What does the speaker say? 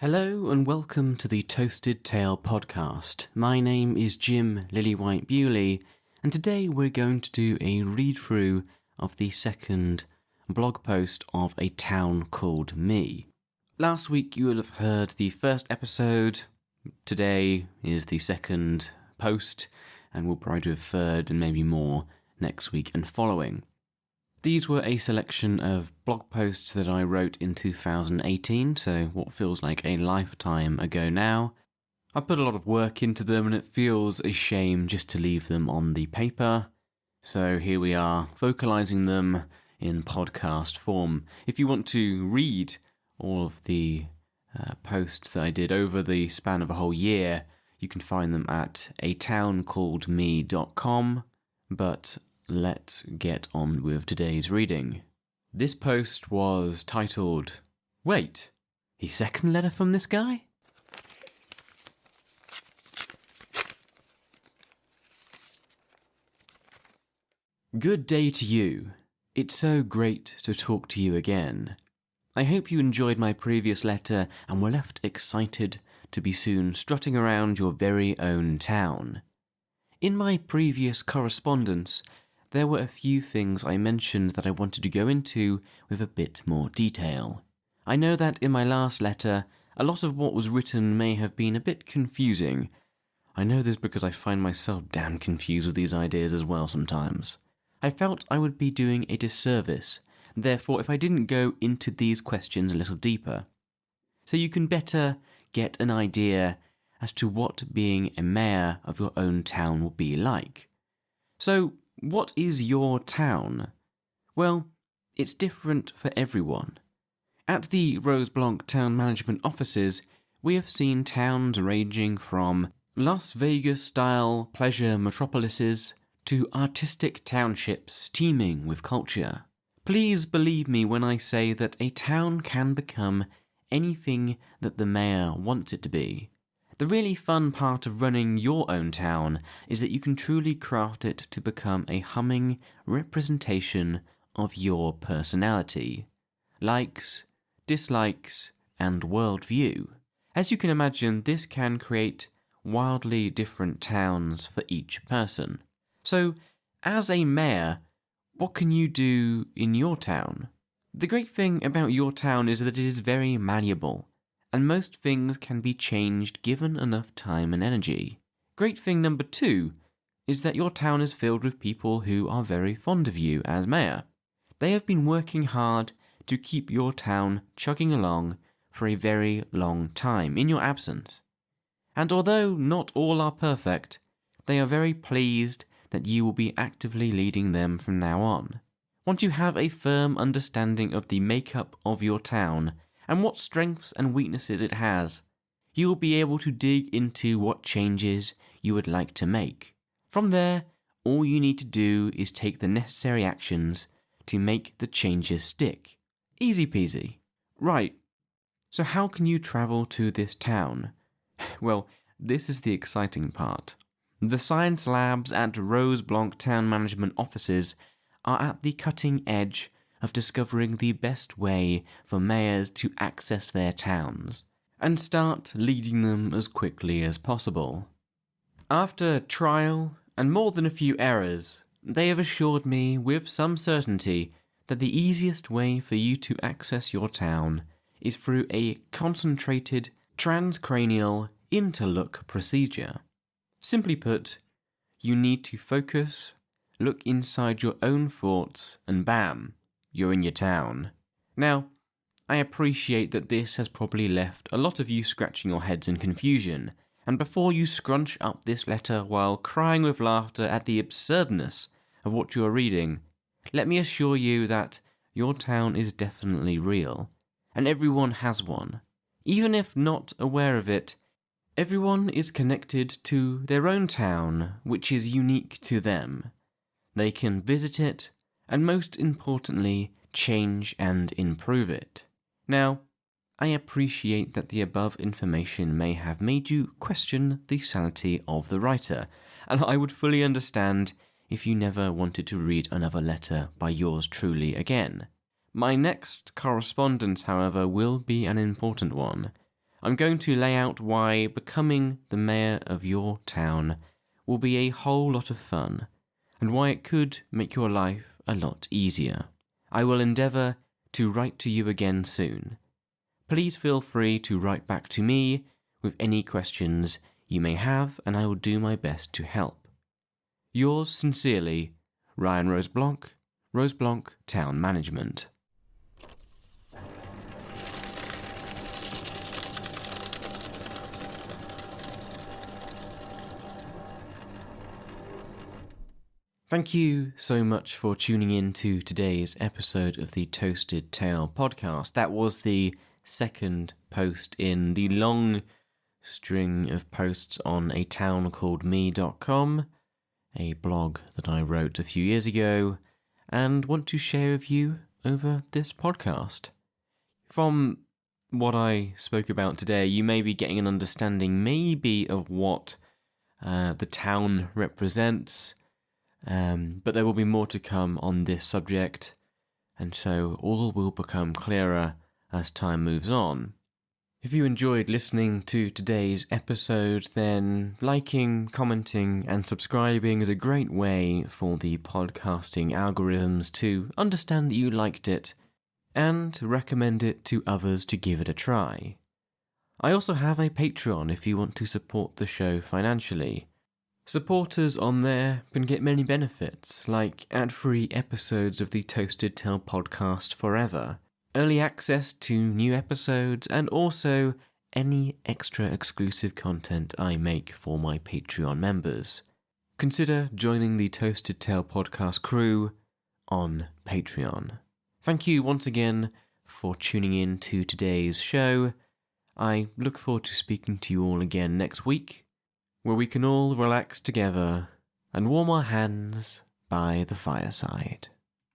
Hello and welcome to the Toasted Tale podcast. My name is Jim Lillywhite Bewley, and today we're going to do a read-through of the second blog post of A Town Called Me. Last week you will have heard the first episode. Today is the second post, and we'll probably do a third and maybe more next week and following. These were a selection of blog posts that I wrote in 2018, so what feels like a lifetime ago now. I put a lot of work into them and it feels a shame just to leave them on the paper. So here we are, vocalizing them in podcast form. If you want to read all of the posts that I did over the span of a whole year, you can find them at atowncalledme.com, but let's get on with today's reading. This post was titled, "Wait, a second letter from this guy?" Good day to you. It's so great to talk to you again. I hope you enjoyed my previous letter and were left excited to be soon strutting around your very own town. In my previous correspondence, there were a few things I mentioned that I wanted to go into with a bit more detail. I know that in my last letter, a lot of what was written may have been a bit confusing. I know this because I find myself damn confused with these ideas as well sometimes. I felt I would be doing a disservice, therefore, if I didn't go into these questions a little deeper. So you can better get an idea as to what being a mayor of your own town will be like. So, what is your town? Well, it's different for everyone. At the Rose Blanc Town Management offices, we have seen towns ranging from Las Vegas-style pleasure metropolises to artistic townships teeming with culture. Please believe me when I say that a town can become anything that the mayor wants it to be. The really fun part of running your own town is that you can truly craft it to become a humming representation of your personality, likes, dislikes, and worldview. As you can imagine, this can create wildly different towns for each person. So, as a mayor, what can you do in your town? The great thing about your town is that it is very malleable, and most things can be changed given enough time and energy. Great thing number 2 is that your town is filled with people who are very fond of you as mayor. They have been working hard to keep your town chugging along for a very long time in your absence. And although not all are perfect, they are very pleased that you will be actively leading them from now on. Once you have a firm understanding of the makeup of your town, and what strengths and weaknesses it has, you will be able to dig into what changes you would like to make. From there, all you need to do is take the necessary actions to make the changes stick. Easy peasy. Right, so how can you travel to this town? Well, this is the exciting part. The science labs at Rose Blanc Town Management offices are at the cutting edge of discovering the best way for mayors to access their towns and start leading them as quickly as possible. After trial and more than a few errors, they have assured me with some certainty that the easiest way for you to access your town is through a concentrated transcranial interlook procedure. Simply put, you need to focus, look inside your own thoughts, and bam, you're in your town. Now, I appreciate that this has probably left a lot of you scratching your heads in confusion, and before you scrunch up this letter while crying with laughter at the absurdness of what you are reading, let me assure you that your town is definitely real, and everyone has one. Even if not aware of it, everyone is connected to their own town, which is unique to them. They can visit it, and most importantly, change and improve it. Now, I appreciate that the above information may have made you question the sanity of the writer, and I would fully understand if you never wanted to read another letter by yours truly again. My next correspondence, however, will be an important one. I'm going to lay out why becoming the mayor of your town will be a whole lot of fun, and why it could make your life a lot easier. I will endeavour to write to you again soon. Please feel free to write back to me with any questions you may have, and I will do my best to help. Yours sincerely, Ryan Roseblanc, Roseblanc Town Management. Thank you so much for tuning in to today's episode of the Toasted Tale podcast. That was the second post in the long string of posts on a town called me.com, a blog that I wrote a few years ago and want to share with you over this podcast. From what I spoke about today, you may be getting an understanding maybe of what the town represents, but there will be more to come on this subject, and so all will become clearer as time moves on. If you enjoyed listening to today's episode, then liking, commenting, and subscribing is a great way for the podcasting algorithms to understand that you liked it and recommend it to others to give it a try. I also have a Patreon if you want to support the show financially. Supporters on there can get many benefits, like ad-free episodes of the Toasted Tale podcast forever, early access to new episodes, and also any extra exclusive content I make for my Patreon members. Consider joining the Toasted Tale podcast crew on Patreon. Thank you once again for tuning in to today's show. I look forward to speaking to you all again next week, where we can all relax together and warm our hands by the fireside.